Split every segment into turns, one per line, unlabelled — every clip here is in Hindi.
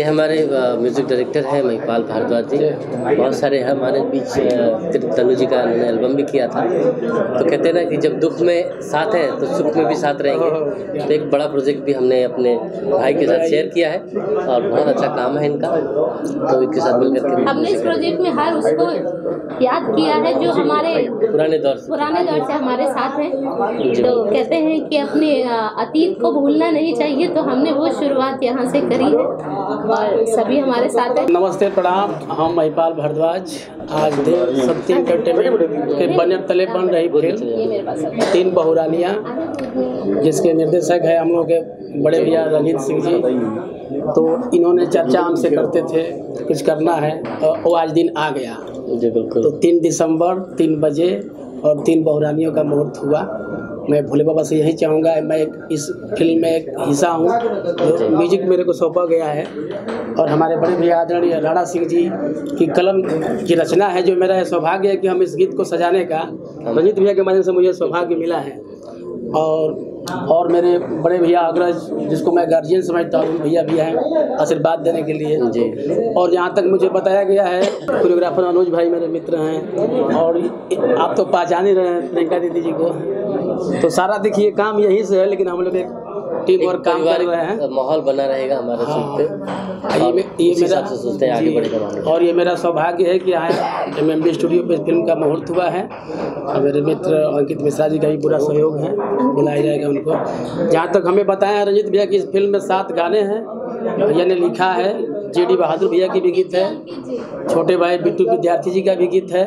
हमारे म्यूज़िक डायरेक्टर हैं महिपाल भारद्वाज जी। बहुत सारे हमारे बीच तनु जी का उन्होंने एल्बम भी किया था। तो कहते हैं ना कि जब दुख में साथ हैं तो सुख में भी साथ रहेंगे। तो एक बड़ा प्रोजेक्ट भी हमने अपने भाई के साथ शेयर किया है और बहुत अच्छा काम है इनका। तो इनके साथ मिलकर के
हमने इस प्रोजेक्ट में हर उसको याद किया है जो हमारे
पुराने दौर
से हमारे साथ हैं। तो कहते हैं कि अपने अतीत को भूलना नहीं चाहिए, तो हमने वो शुरुआत यहाँ से करी है और सभी हमारे साथ हैं।
नमस्ते, प्रणाम। हम महिपाल भारद्वाज। आज देव शक्ति एंटरटेनमेंट के बैनर तले बन रही फिल्म तीन बहुरानियाँ, जिसके निर्देशक है हम लोग के बड़े भैया रंजीत सिंह जी। तो इन्होंने चर्चा हमसे करते थे कुछ करना है, तो वो आज दिन आ गया।
जी बिल्कुल।
तो 3 दिसंबर 3 बजे और 3 बहुरानियों का मुहूर्त हुआ। मैं भोले बाबा से यही चाहूँगा, मैं इस फिल्म में एक हिस्सा हूँ। जो म्यूजिक मेरे को सौंपा गया है और हमारे बड़े भैया आदरणीय राणा सिंह जी की कलम की रचना है। जो मेरा सौभाग्य है कि हम इस गीत को सजाने का रंजीत भैया के माध्यम से मुझे सौभाग्य मिला है। और मेरे बड़े भैया अग्रज, जिसको मैं गार्जियन समझता हूँ, भैया भी हैं आशीर्वाद देने के लिए जी। और यहाँ तक मुझे बताया गया है कोरियोग्राफर अनुज भाई मेरे मित्र हैं, और आप तो पहचान ही रहे हैं प्रियंका दीदी जी को। तो सारा देखिए काम यहीं से है, लेकिन हम लोग एक टीम वर्क काम कर रहे हैं।
माहौल बना रहेगा हमारे शूट पे।
ये मेरा
सोचते हैं आगे बढ़ेगा।
और ये मेरा सौभाग्य है कि यहाँ MMB स्टूडियो पे फिल्म का मुहूर्त हुआ है। और मेरे मित्र अंकित मिश्रा जी का भी पूरा सहयोग है, बुलाया जाएगा उनको। जहाँ तक हमें बताया रंजीत भैया की इस फिल्म में 7 गाने हैं। भैया ने लिखा है, JD बहादुर भैया की भी गीत है, छोटे भाई बिट्टू विद्यार्थी जी का भी गीत है,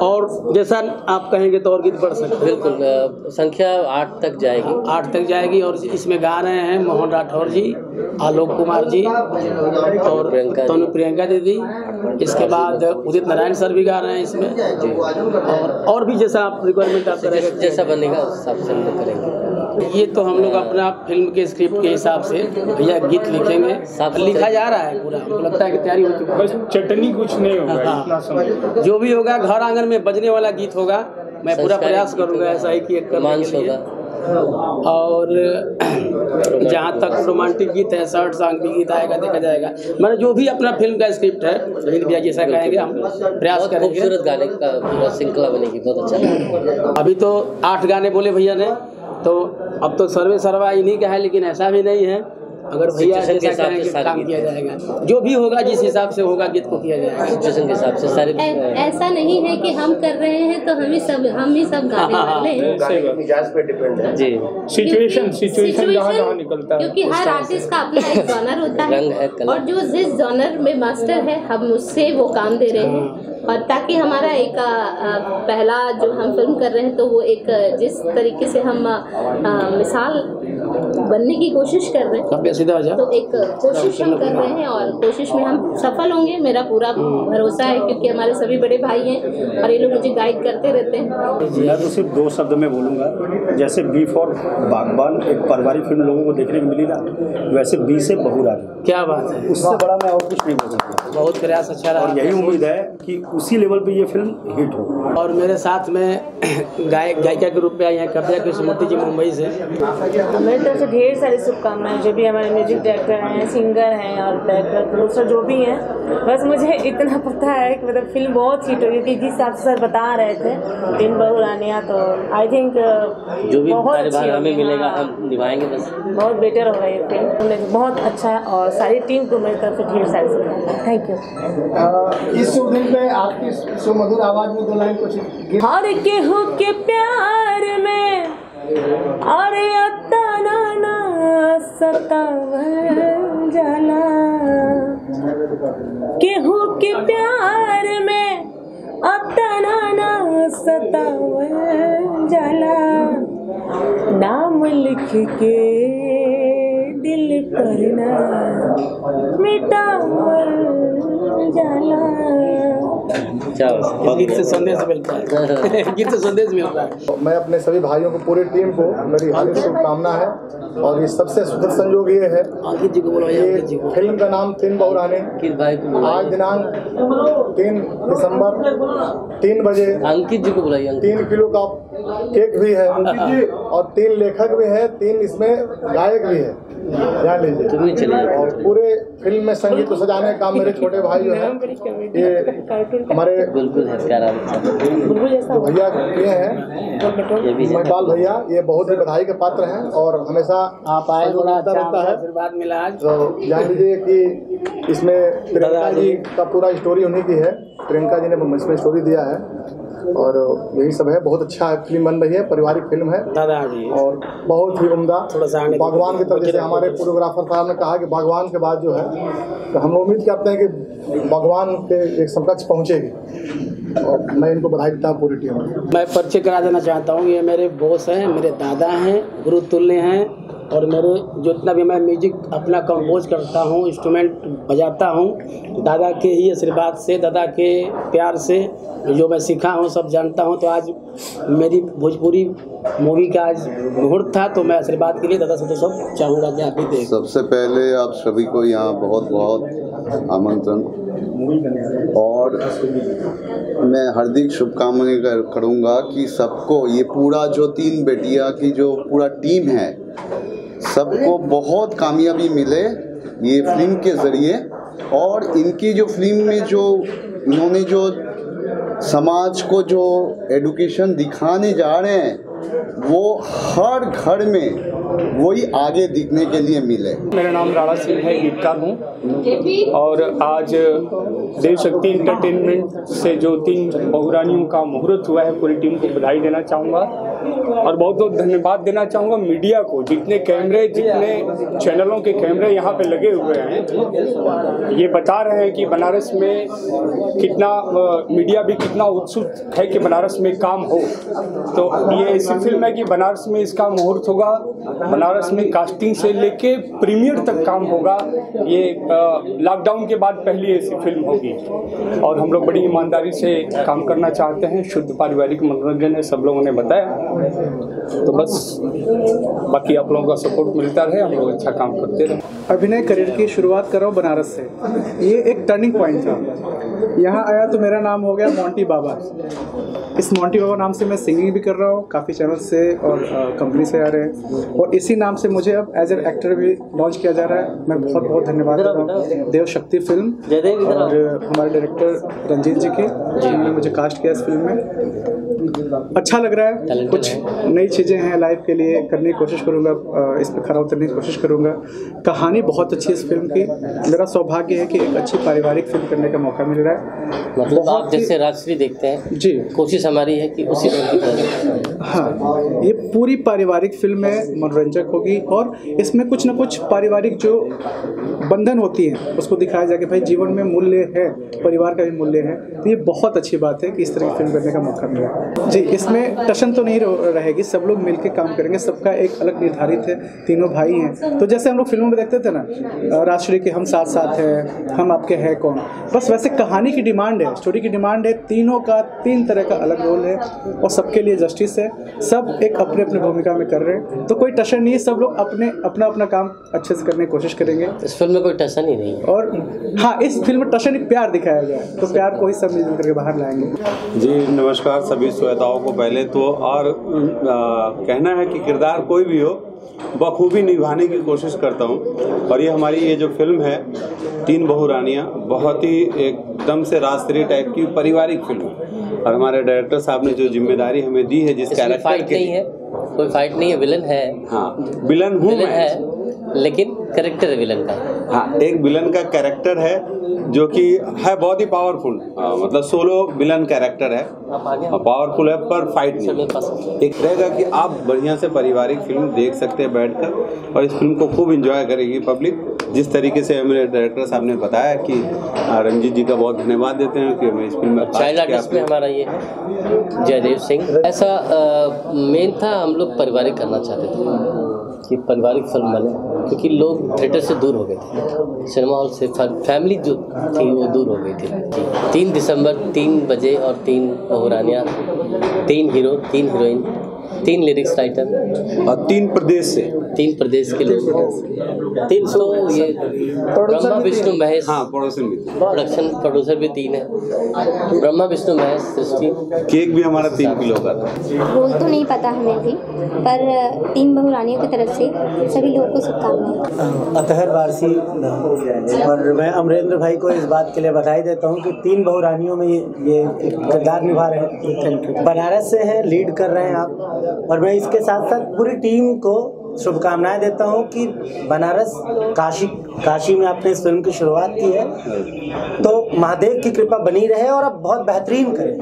और जैसा आप कहेंगे तो और गीत बढ़ सकते हैं।
बिल्कुल, संख्या 8 तक जाएगी।
8 तक जाएगी। और इसमें गा रहे हैं मोहन राठौर जी, आलोक कुमार जी और तनु प्रियंका दीदी। इसके बाद उदित नारायण सर भी गा रहे हैं इसमें। और भी जैसा आप रिक्वायरमेंट आप करेंगे,
जैसा बनेगा उस हिसाब से हम लोग करेंगे।
ये तो हम लोग अपना फिल्म के स्क्रिप्ट के हिसाब से भैया गीत लिखेंगे। लिखा जा रहा है पूरा, हमको लगता है कि तैयारी हो चुकी है।
बस चटनी कुछ नहीं होगा। इतना समय
जो भी होगा घर आंगन में बजने वाला गीत होगा। मैं पूरा प्रयास करूँगा ऐसा ही कि करने के लिए। और जहाँ तक रोमांटिक गीत है, शॉर्ट सॉन्ग भी गीत आएगा, देखा जाएगा। मैंने जो भी अपना फिल्म का स्क्रिप्ट है रंजीत भैया जैसा कहेंगे हम प्रयास करेंगे।
खूबसूरत गाने का पूरा श्रृंखला बनेगी, बहुत अच्छा।
अभी तो 8 गाने बोले भैया ने, तो अब तो सर्वे सर्वा इन्हीं का है, लेकिन ऐसा भी नहीं है। अगर भैया जैसा कहेंगे काम किया जाएगा। जो भी होगा जिस हिसाब से होगा गीत को किया जाएगा,
सिचुएशन के हिसाब से सारे।
ऐसा नहीं है कि हम कर रहे हैं तो हम ही सब गाने वाले हैं।
मिजाज पे डिपेंड है
जी।
सिचुएशन जहाँ निकलता है,
क्योंकि हर आर्टिस्ट का अपना एक जॉनर होता है, और जो जिस जॉनर में मास्टर है हम उससे वो काम दे रहे हैं। और ताकि हमारा एक पहला जो हम फिल्म कर रहे हैं, तो वो एक जिस तरीके से हम मिसाल बनने की कोशिश कर रहे हैं, तो एक कोशिश हम कर रहे हैं और कोशिश में हम सफल होंगे, मेरा पूरा भरोसा है। क्योंकि हमारे सभी बड़े भाई हैं और ये लोग मुझे गाइड करते रहते हैं।
मैं तो सिर्फ 2 शब्द में बोलूँगा। जैसे बी फॉर बागबान एक पारिवारिक फिल्म लोगों को देखने को मिली ना, वैसे बी से बहुरानी।
क्या बात है,
उससे बड़ा मैं और कुछ नहीं बोल सकता।
बहुत प्रयास अच्छा रहा।
और यही उम्मीद है कि उसी लेवल पे ये फिल्म हिट हो।
और मेरे साथ में गायिका के रूप में आई हैं कव्या कृष्णमूर्ति जी मुंबई से।
मेरी तरफ से ढेर सारी शुभकामनाएं। जो भी हमारे म्यूजिक डायरेक्टर हैं, सिंगर हैं और डायरेक्टर प्रोड्यूसर जो भी हैं, बस मुझे इतना पता है कि मतलब फिल्म बहुत हिट होगी। जिस हिसाब से सर बता रहे थे 3 बहुरानियाँ, तो आई थिंक
जो भी
बहुत अच्छी
हमें मिलेगा हम निभाएंगे, बस
बहुत बेटर होगा ये फिल्म। बहुत अच्छा है और सारी टीम को मेरी तरफ से ढेर सारी शुभकामनाएं। Thank you.
इस शुभ दिन पे आपकी सुमधुर आवाज में 2 लाइन कुछ।
हर केहू के प्यार में अरे अतना सतावल जाला, केहू के प्यार में अतना सतावल जाला, नाम लिख के दिल पर ना मिटावल जाला।
गीत से संदेश मिलता है। गीत से संदेश मिलता है।
मैं अपने सभी भाइयों को, पूरी टीम को मेरी हार्दिक शुभकामना है। और ये सबसे सुखद संयोग ये है,
अंकित जी को बोलो, अंकित जी को।
फिल्म का नाम तीन बहुरानी। आज दिनांक 3 दिसंबर 3 बजे
अंकित जी को बुलाइए।
3 किलो का केक भी है और 3 लेखक भी है, 3 इसमें गायक भी है, जान लीजिए। और पूरे फिल्म में संगीत को सजाने का काम मेरे छोटे भाई जो है, ये हमारे जो भैया किए हैं, महिपाल भैया, ये बहुत ही बधाई के पात्र हैं और हमेशा
आप आए, बड़ा अच्छा
रहता है।
आशीर्वाद मिला आज।
तो जान लीजिए कि इसमें प्रियंका जी का पूरा स्टोरी उन्हीं की है, प्रियंका जी ने इसमें स्टोरी दिया है और यही सब है। बहुत अच्छा फिल्म बन रही है, पारिवारिक फिल्म है
दादाजी
और बहुत ही उम्दा।
थोड़ा सा
बागवान की तरफ, जैसे हमारे कोरियोग्राफर साहब ने कहा कि बागवान के बाद जो है, तो हम उम्मीद करते हैं कि बागवान के एक समकक्ष पहुँचेगी और मैं इनको बधाई देता हूँ पूरी टीम को।
मैं परिचय करा देना चाहता हूँ, ये मेरे बॉस हैं, मेरे दादा हैं, गुरु तुल्य हैं और मेरे जितना भी मैं म्यूजिक अपना कंपोज करता हूँ, इंस्ट्रूमेंट बजाता हूँ, दादा के ही आशीर्वाद से, दादा के प्यार से जो मैं सीखा हूँ सब जानता हूँ। तो आज मेरी भोजपुरी मूवी का आज मुहूर्त था, तो मैं आशीर्वाद के लिए दादा से तो सब चाहूँगा कि आप भी देखें।
सबसे पहले आप सभी को यहाँ बहुत बहुत आमंत्रण और मैं हार्दिक शुभकामनाएं करूँगा कि सबको, ये पूरा जो 3 बेटियाँ की जो पूरा टीम है, सबको बहुत कामयाबी मिले ये फिल्म के ज़रिए। और इनकी जो फिल्म में जो इन्होंने जो समाज को जो एडुकेशन दिखाने जा रहे हैं, वो हर घर में वही आगे दिखने के लिए मिले।
मेरा नाम राणा सिंह है, गीतकार हूँ और आज देव शक्ति इंटरटेनमेंट से जो 3 बहुरानियों का मुहूर्त हुआ है, पूरी टीम को बधाई देना चाहूँगा और बहुत बहुत धन्यवाद देना चाहूँगा मीडिया को। जितने कैमरे, जितने चैनलों के कैमरे यहाँ पे लगे हुए हैं, ये बता रहे हैं कि बनारस में कितना मीडिया भी कितना उत्सुक है कि बनारस में काम हो। तो ये ऐसी फिल्म है कि बनारस में इसका मुहूर्त होगा, बनारस में कास्टिंग से लेके प्रीमियर तक काम होगा। ये लॉकडाउन के बाद पहली ऐसी फिल्म होगी और हम लोग बड़ी ईमानदारी से काम करना चाहते हैं। शुद्ध पारिवारिक मनोरंजन है, सब लोगों ने बताया। तो बस बाकी आप लोगों का सपोर्ट मिलता रहे, हम लोग अच्छा काम करते रहे।
अभिनय करियर की शुरुआत कर रहा हूँ बनारस से। ये एक टर्निंग पॉइंट था। यहाँ आया तो मेरा नाम हो गया मोंटी बाबा। इस मोंटी बाबा नाम से मैं सिंगिंग भी कर रहा हूँ, काफ़ी चैनल से और कंपनी से आ रहे हैं और इसी नाम से मुझे अब एज एन एक्टर भी लॉन्च किया जा रहा है। मैं बहुत बहुत धन्यवाद देता हूँ देव शक्ति फिल्म और हमारे डायरेक्टर रंजीत जी के, जिन्होंने मुझे कास्ट किया इस फिल्म में। अच्छा लग रहा है, कुछ नई चीज़ें हैं लाइफ के लिए, करने की कोशिश करूँगा, इस पर खरा उतरने की कोशिश करूँगा। कहानी बहुत अच्छी है इस फिल्म की। मेरा सौभाग्य है कि एक अच्छी पारिवारिक फिल्म करने का मौका मिल रहा है।
मतलब आप जैसे राजश्री देखते हैं
जी,
कोशिश हमारी है कि उसी तरह।
हाँ, ये पूरी पारिवारिक फिल्म है, मनोरंजक होगी और इसमें कुछ ना कुछ पारिवारिक जो बंधन होती है उसको दिखाया जाए कि भाई जीवन में मूल्य है, परिवार का भी मूल्य है। तो ये बहुत अच्छी बात है कि इस तरह की फिल्म करने का मौका मिला। जी, इसमें टशन तो नहीं रहेगी, सब लोग मिलकर काम करेंगे, सबका एक अलग निर्धारित है, तीनों भाई हैं। तो जैसे हम लोग फिल्मों में देखते थे ना, राजश्री के हम साथ साथ हैं, हम आपके हैं कौन, बस वैसे कहानी की डिमांड है, स्टोरी की डिमांड है, तीनों का 3 तरह का अलग रोल है और सबके लिए जस्टिस है। सब एक अपने अपने भूमिका में कर रहे हैं, तो कोई टशन नहीं है, सब लोग अपना अपना काम अच्छे से करने की कोशिश करेंगे।
इस फिल्म में कोई टशन ही नहीं है।
और हाँ, इस फिल्म में टशन ही प्यार दिखाया गया है, तो प्यार को ही सब मिलकर के बाहर लाएंगे।
जी नमस्कार सभी श्रोताओं को पहले तो, और कहना है कि किरदार कोई भी हो बखूबी निभाने की कोशिश करता हूँ। और ये हमारी ये जो फिल्म है 3 बहुरानियाँ, बहुत ही एकदम से राजश्री टाइप की पारिवारिक फिल्म है और हमारे डायरेक्टर साहब ने जो जिम्मेदारी हमें दी है, जिस कैरेक्टर के
नहीं है, कोई फाइट नहीं है, विलन है।
हाँ, विलन हूँ मैं,
लेकिन कैरेक्टर है विलन का।
हाँ, एक विलन का कैरेक्टर है जो कि है बहुत ही पावरफुल, मतलब सोलो विलन कैरेक्टर है, पावरफुल है पर फाइट नहीं। एक रहेगा कि आप बढ़िया से पारिवारिक फिल्म देख सकते हैं बैठकर और इस फिल्म को खूब एंजॉय करेगी पब्लिक। जिस तरीके से मेरे डायरेक्टर साहब ने बताया कि रंजीत जी का बहुत धन्यवाद देते हैं कि हमें इस फिल्म में
चाइल्ड आर्टिस्ट में हमारा ये जयदेव सिंह। ऐसा मेन था, हम लोग पारिवारिक करना चाहते थे कि पारिवारिक फिल्म बने, क्योंकि लोग थिएटर से दूर हो गए थे, सिनेमा हॉल से फैमिली जो थी वो दूर हो गई थी। 3 दिसंबर 3 बजे और 3 बहुरानियाँ, 3 हीरो, 3 हीरोइन, 3 लिरिक्स राइटर
और 3 प्रदेश से
3 प्रदेश के लोग हैं। 3 तो ये ब्रह्मा विष्णु महेश,
हाँ प्रोडक्शन भी
प्रोडक्शन प्रोड्यूसर भी 3 है, ब्रह्मा विष्णु महेश सृष्टि।
केक भी हमारा 3 किलो का था।
रोल तो नहीं पता हमें भी, पर 3 बहुरानियों की तरफ से सभी लोगों को शुभकामनाएं।
अतहर वारसी और मैं अमरेंद्र भाई को इस बात के लिए बधाई देता हूँ कि 3 बहुरानियों में ये किरदार निभा रहे हैं। बनारस से हैं, लीड कर रहे हैं आप, और मैं इसके साथ साथ पूरी टीम को शुभकामनाएं देता हूं कि बनारस काशी में आपने इस फिल्म की शुरुआत की है, तो महादेव की कृपा बनी रहे और अब बहुत बेहतरीन करें।